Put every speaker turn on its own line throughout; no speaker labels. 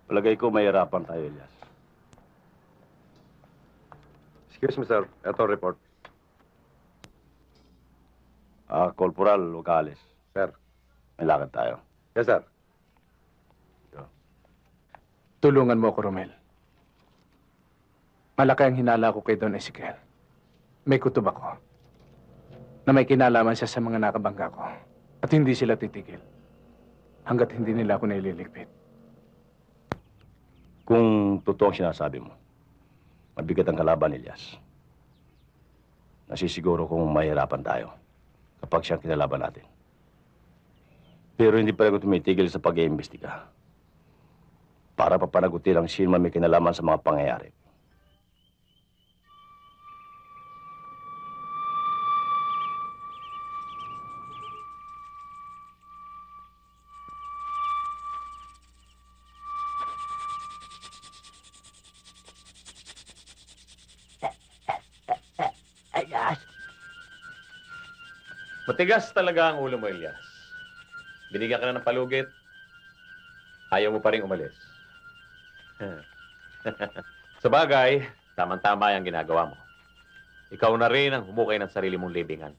Palagay ko mahirapan tayo, Elias.
Excuse me, sir. Ito ang report.
Corporal, huwag ka alis.
Sir.
May lakad tayo.
Yes, sir.
Tulungan mo ako, Romel. Malaki ang hinala ko kay Don Ezequiel. May kutob ako na may kinalaman siya sa mga nakabangga ko. At hindi sila titigil hanggat hindi nila ako naililigpit.
Kung totoo ang sinasabi mo, mabigat ang kalaban, Elias. Nasisiguro kong mahirapan tayo kapag siyang kinalaban natin. Pero hindi pa rin ako tumitigil sa pag-iimbestiga para papanagutin ang sino man may kinalaman sa mga pangyayari.
Matigas talaga ang ulo mo, Elias. Binigyan ka na ng palugit. Ayaw mo pa rin umalis. Sa bagay, tama-tama yung ginagawa mo. Ikaw na rin ang humukay ng sarili mong libingan.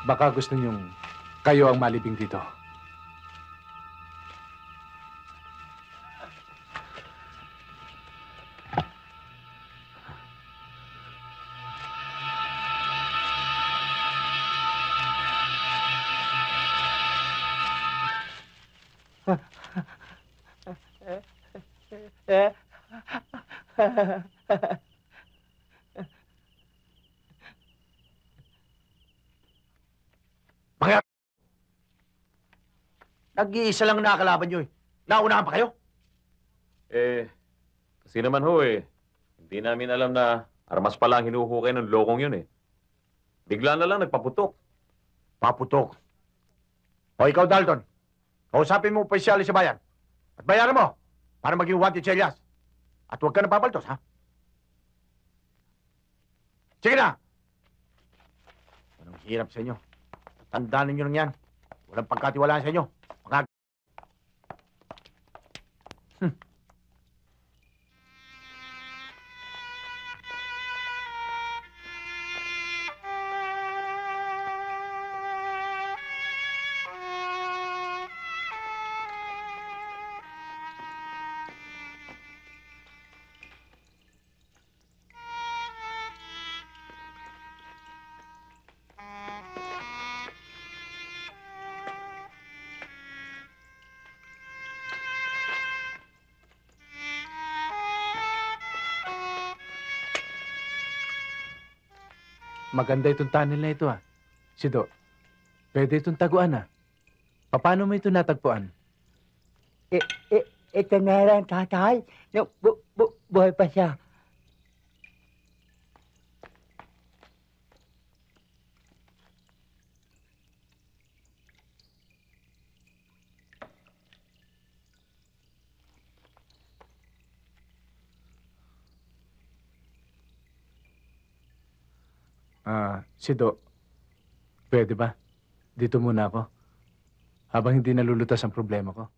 Baka gusto niyong kayo ang malibing dito.
Nag-iisa lang nakakalaban nyo eh. Naunahan pa kayo?
Kasi naman hindi namin alam na armas pala ang hinuhukay ng lokong yun eh. Bigla na lang nagpaputok.
Paputok. O ikaw, Dalton. Kausapin mo opisyali sa bayan. At bayaran mo para maging wanted si Elias. At huwag ka na papaltos, ha? Sige na! Anong hirap sa inyo? Tandaan ninyo lang yan. Walang pagkatiwalaan sa inyo. Mga...
Maganda itong tunnel na ito, ah. Sido, pwede itong taguan, ah. Paano mo ito natagpuan?
Ito na lang, tatay. Buhay pa siya.
Sido, pwede ba? Dito muna ako. Habang hindi nalulutas ang problema ko.